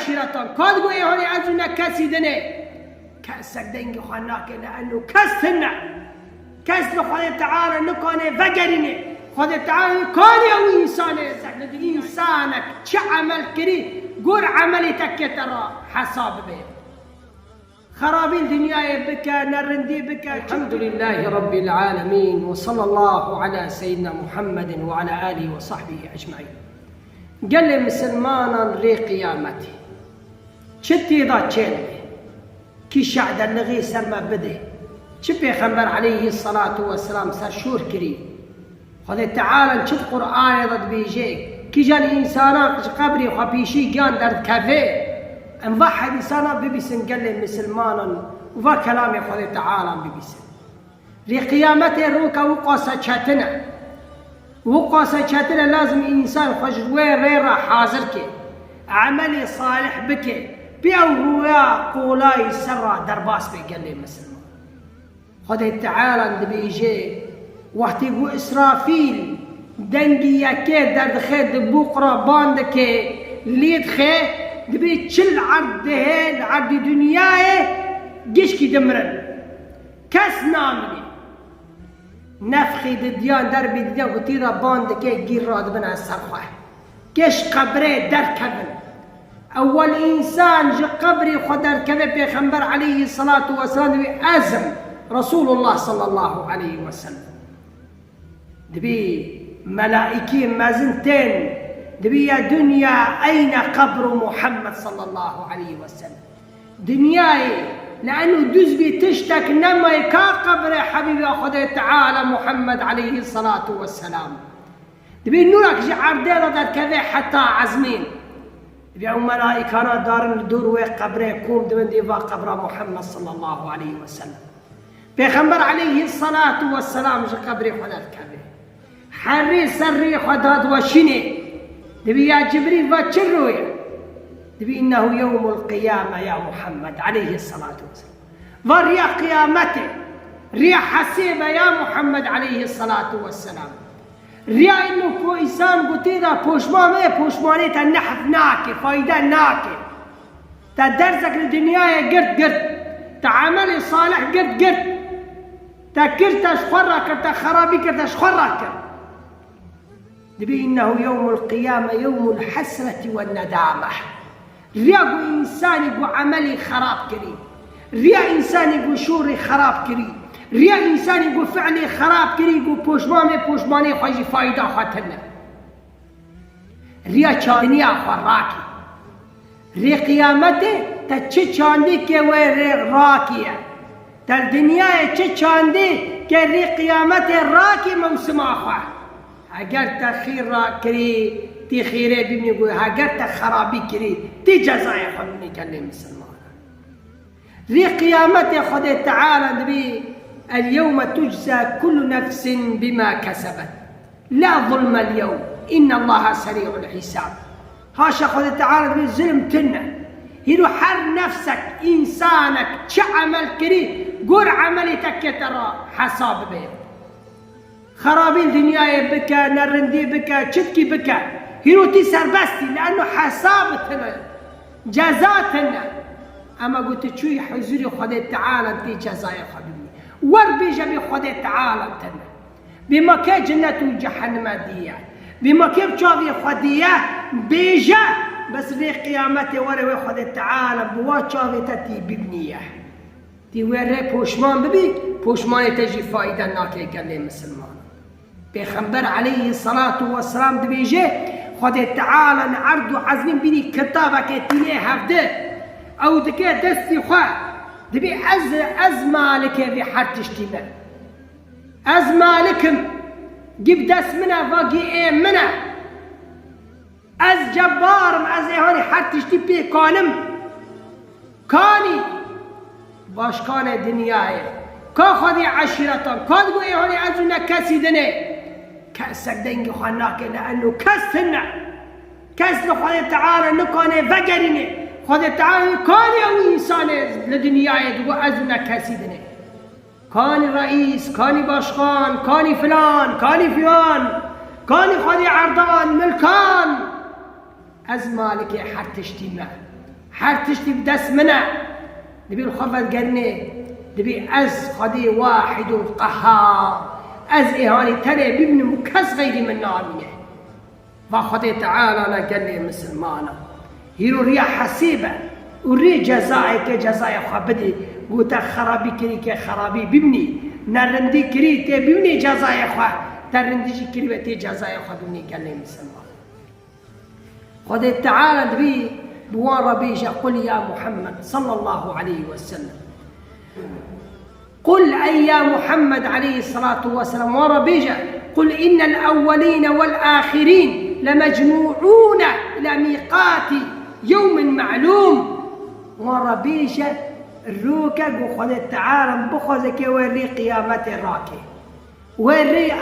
عشيرتان كاد قوي هوني أزونا كسي دني كأسك دنجي خناك لأنه كسنا كس لخوة تعالى نكونه فقرني خذ تعالى كوني أو إنسان إنسانك شو عمل كري قر عملتك ترى حساب به خرابين دنياي بك نرندي بك. الحمد لله رب العالمين وصلى الله على سيدنا محمد وعلى آله وصحبه أجمعين. قال لي مسلمانا ري قيامتي شتي ذا تشيلي كي شعد النغي سر ما بده شبي خنبر عليه الصلاة والسلام سر شور كريم خذ تعالى نشوف قرآن ضد بيجيك كي جان إنسانات قبري وخبيشي جان درد كافيه انضحى إنسانا ببسن قال لي مسلمانا وفا كلامي خذ تعالى ببسن لقيامته روكا وقاسة شاتنا وقاسة شاتنا لازم إنسان خجوه ريرا حاضر كي عملي صالح بك بيوهوا قولاي سرى درباس بي قال لي مسلمان خذ تعالى بيجي وقت يقول إسرافيل دنجي يكي درد خيد بقرة باندكي ليد خي دبي تشل عرضه عرض دنياه جيش كي دمرن كاس نامني نفخي ديان دربي ديان وطيرة باندكي جير راد بنا السرخة كيش قبري در كبن أول إنسان جي قبري خدر كذا بيخنبر عليه الصلاة والسلام أزم رسول الله صلى الله عليه وسلم دبي ملائكي مازنتين دبي يا دنيا أين قبر محمد صلى الله عليه وسلم دنياي لأنه دزبي تشتك نما كا قبر حبيبي أخذ تعالى محمد عليه الصلاة والسلام دبي نورك جي عرديرة دار كذا حتى عزمين دبي ملائكانا دارن الدور وقبره كوم دبن ديفا قبر محمد صلى الله عليه وسلم بيخنبر عليه الصلاة والسلام جي قبري خذت كذا حري سري خداد وشني دبي يا جبريل فاتشرويا دبي إنه يوم القيامة يا محمد عليه الصلاة والسلام وريا قيامته ريا حسيبة يا محمد عليه الصلاة والسلام ريا إنه كويسان قتيدا بوشماني تنحف ناكي فايدة ناكي تدرسك لدنياي قرد تعاملي صالح قرد تكرت أشخرك تخرابي كرت أشخرك دبي إنه يوم القيامة يوم الحسرة والندامة ريا إنسان يقول عملي خراب كريم ريا إنسان يقول شوري خراب كريم ريا إنسان يقول فعلي خراب كريم يقول بوشماني خواجي فايدة خاتنا ريا چانيا خراكي ريا قيامته تچه چاندي كي ويري راكية تالدنيا چه چاندي كي ريا قيامته راكي موسم آخوة اگر تخیر را کری تی خیره ببینی گوی اگر تخرابی کری تی جزای خود میکنه مسلمان ری قیامت خود تعالی نبی اليوم تجزى كل نفس بما كسبت لا ظلم اليوم إن الله سريع الحساب هاشا خود تعالى نبي ظلم تنا هيرو حر نفسك إنسانك شو عمل كري قر عملتك ترى حساب به خرابين دنياي بكا نرندي بكا تشتكي بكا هيروتي سربستي لأنه حسابتنا جزاتنا أما قلت شوي حزوري خدي تعالى انتي جزايا حبيبي وربيجا بخدي تعالى انتنا بما كي جنة وجحنم ديا بما كي بشاذي خدية بيجا بس في قيامتي وري خدي تعالى بوا شاذي تتي ببنية تي وري بوشمان ببي بوشمان تجي فايدة ناكي قال لي مسلمان بيخنبر عليه الصلاة والسلام دبيجي خد تعالى نعرض عزمين بني كتابك تيني هفده أو دكي دستي خواه دبي أز مالك في حرتشتنا أز مالكم جيب دس منا باقي إيه منا أز جبارم أز إيهاني حرتشتي بي كانم كاني باش كان دنياي كا خدي عشيرتان كاد قو إيهاني أزونا كسي دني كأسك دنجي خناك لأنه كسنا كس لخوة تعالى نكوني فقرني خوة تعالى كاني أو إنسان لدنياي دقو أزونا كسي دني كاني رئيس كاني باشخان كاني فلان كاني خدي عرضان ملكان أز مالك حرتشتي ما هر تشتي بدست منه دبي الخفت قرنه دبي از خدي واحد القهار از إهاني تري بابن مكس غيري من نامنه وخدي تعالى أنا قال لي مسلمانا هيرو ريا حسيبة وري جزائي كجزائي خبدي قلت خرابي كري كخرابي بابني نرندي كري تي بابني جزائي خوا ترندي كري بتي جزائي خوا بابني قال لي مسلمان خدي تعالى دبي بوان ربيجة قل يا محمد صلى الله عليه وسلم قل أي يا محمد عليه الصلاة والسلام وربيجة قل إن الأولين والآخرين لمجموعون إلى ميقات يوم معلوم وربيجة الروكا وخذ التعالى بخذك وري قيامة الراكي وري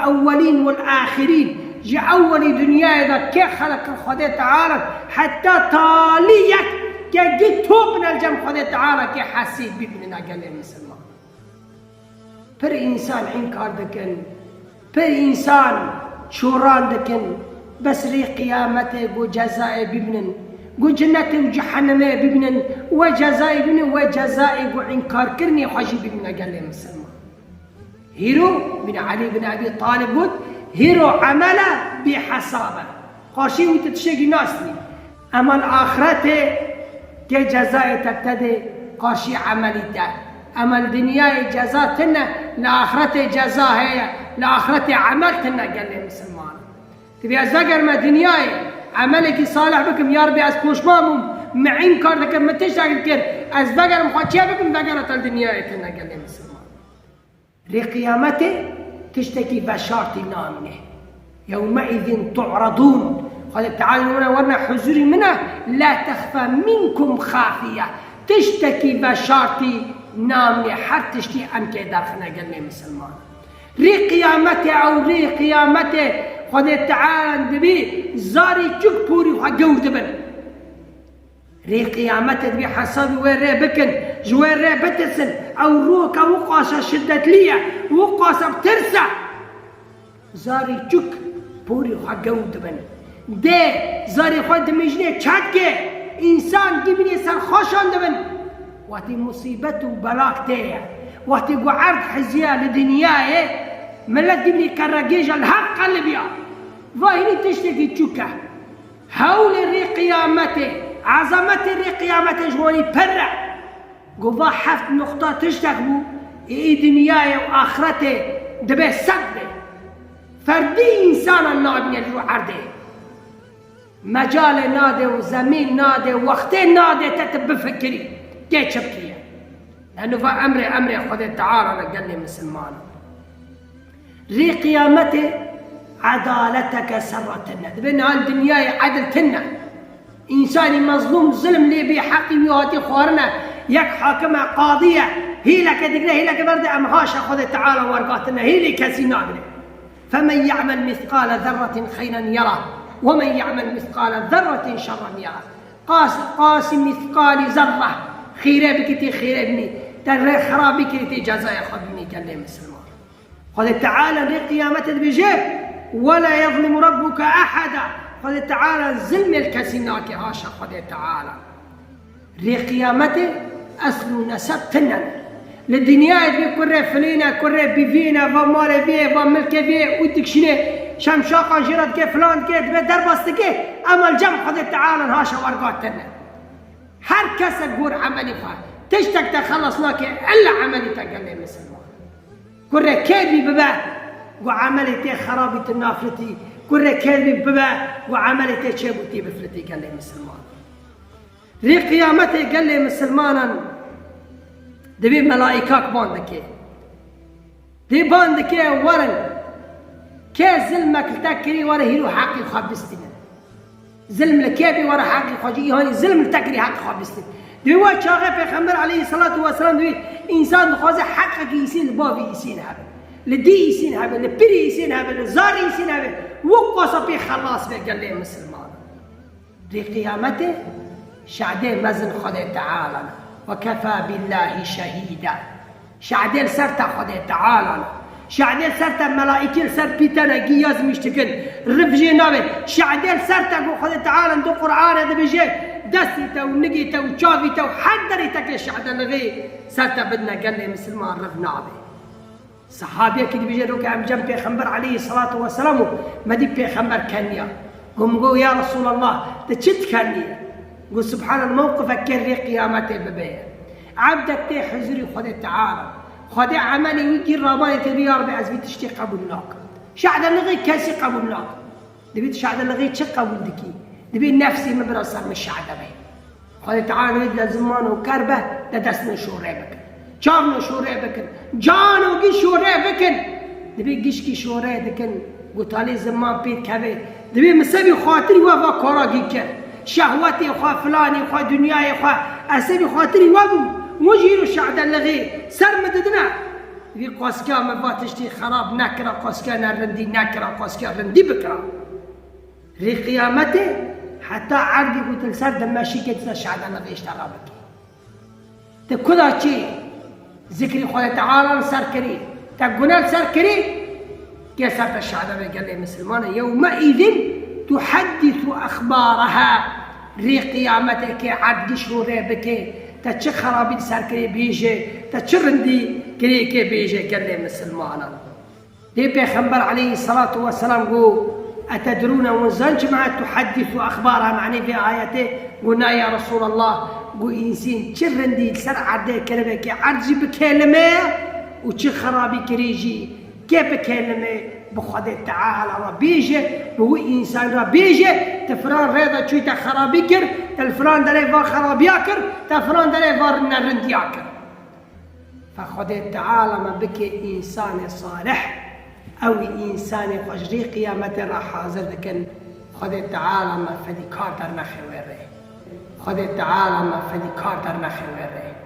أولين والآخرين جي أول دنيا إذا كي خلق الخذ تعالى حتى طاليك كي جيت من الجنب خذ تعالى كي حسيت بابننا قال لي مسلمان پر إنسان إنكار دكن پر إنسان شوران دكن بس ري قيامته وجزاء بابنن وجنته وجحنمه بابنن وجزاء بابنن وجزاء وإنكار كرني حاجي بابننا قال لي مسلمان هيرو بن علي بن أبي طالب قلت هيرو عمله بحسابه قاشي وتتشيقي ناسني أما الآخرته كي جزاء تبتدي قاشي عمليته أما الدنيا جزاتنا لآخرته جزاء هي لآخرته عملتنا قال لي مسلمان تبي أزقر ما دنياي عملك صالح بكم يا ربي أسكوشمامم معين كار لكم ما تشتغل كير أزقر مخاطشة بكم ذقرت الدنيا تنا قال لي مسلمان ري قيامته تشتكي بشارتي نامنه يومئذ تعرضون قال تعالى ورنا حزوري منه لا تخفى منكم خافية تشتكي بشارتي نامني حرتشتي أم كي داخلنا قال لي مسلمان ري قيامته أو ري قيامته قال تعالى دبي زاري تشك بوري وحقور دبن ري قيامته دبي حسابي وين ري بكن جوين ري بتسن أو روكا وقاسة شدت ليا وقاسة بترسع زاري تشك بوري وحقور دبن ده زاري خود مجنة تشاتكي إنسان جبني سر خوشان دبن وقتی مصیبت و بلاک تیه وقتی قعرد حزیه لدنیاه ملت دبني كرقيج الحق قلبيا ظاهري تشتكي تشوكه هول الري قيامته عظمة الري قيامته جواني برع قضاء حفت نقطة تشتغلوا دنياه وآخرته دبي سقده فردي إنسان النابني اللي عرضه مجال نادي وزمين نادي وقتين نادي تتب فكري كيف شبكيه لأنه فأمري خذ تعالى قال لي مسلمان ري قيامته عدالتك سرتنا دبنا الدنيا عدلتنا إنسان مظلوم ظلم لي بحقي وهاتي خورنا يك حاكمة قاضية هي لك دقنا هي لك برد أمهاش خذ تعالى ورقاتنا هي لي كسيناقنا فمن يعمل مثقال ذرة خيرا يره ومن يعمل مثقال ذرة شرا يره قاسم مثقال ذرة خيرا بكتي خيرا ابني ترى خرابي كتي جزاء خدني قال لي مسلمان قال تعالى ري قيامته بجيه ولا يظلم ربك أحدا قال تعالى ظلم الكسيناك هاشا قال تعالى ري قيامته أصل نسب تنن للدنيا دي كره فلينا كره بيفينا ومال فيه وملك فيه ودك شنو شمشاقه جرد كيف فلان كيف دربست كيف اما الجمع قد تعالى هاشا ورقاتنا هر كس غور عملي فات تشتك تخلصناك الا عملي تقال لي مسلمان كره كيفي ببا وعملتي خرابه النافلتي كره كيفي ببا وعملتي شيبوتي بفلتي قال لي مسلمان ري قيامتي قال لي مسلمانا دبي ملائكاك باندكي دي باندكي ورن كي ظلمك التكري ورا هيرو حقي خبستنا ظلم لكيبي ورا حقي خجي هاني ظلم التكري حقي خبستنا دبي واحد شاغي پیغمبر عليه الصلاة والسلام دبي إنسان خوازه حقك يسين بابي يسين هبه لدي يسين هبه لبري يسين هبه لزاري يسين هبه وقصة بي خلاص بي قال لي مسلمان دي قيامته شعدين مزن خده تعالى وكفى بالله شهيدا شعدين سرت خده تعالى شعدين سرت ملائكة سرت بيتنا جياز مشتكن رفجي نابه شعدين سرت خده تعالى دو قرآن هذا بيجي دستيته ونقيته وشافيته وحدريته كشعد لغي سرت بدنا قال لي مسلمان رفنا به صحابيه كده بيجروك عم جنب بيغمبر عليه الصلاه والسلام ما دي بيغمبر كنيا هم قالوا يا رسول الله تشت كنيا قل سبحان الموقف كري قيامته ببيه عبدك تي حزري خذ تعالى خذ عملي ويجي الراباني تبي يا ربي عزبي تشتي قبولناك شعد لغي كاسي قبولناك دبيت شعد لغي تشق قبولدكي دبي نفسي مبرصر من الشعب به خذ تعالى ولد زمان وكربه دسنا شوري بكن شافنا شوري بكن جانو قي شوري بكن دبي قشكي شوري بكن قلت عليه زمان بيت كبير دبي مسبي خاطري وفا كوراقي كر شهوتي وخا فلاني وخا دنياي وخا اسبي خاطري وابو وجيرو الشعب اللغي سر مددنا دبي قاسكا ما تشتي خراب نكره قاسكا نرندي نكره قاسكا رندي بكره ري قيامته حتى عرضي قلت لسر دماشي كتنا الشعب اللغي اشتغل بك تكذا شيء ذكري خوي تعالى سر كري تقولنا سر كري كسرت الشعب قال لي مسلمان يومئذ تحدث اخبارها ري قيامتك عد شوري بك تتش خرابي سر كري بيجي تتشرندي كري كي بيجي قال لي مسلمان دي بيغمبر عليه الصلاه والسلام قو اتدرون وزنج ما تحدث اخبارها معني في اياته قلنا يا رسول الله قو انسين تشرندي سر عد كلمه عرجي بكلمه وتش خرابي كريجي كيف بكلمه بخد تعالى ربيجه هو انسان ربيجه تفران ريضه تشوي خرابيكر تلفران دلي فار خرابياكر تفران دلي فار نرندياكر فخد تعالى ما بك انسان صالح او انسان فجري قيامته راح حاضر لكن خد تعالى ما فدي كارتر نخي ويري خد تعالى ما فدي كارتر نخي ويري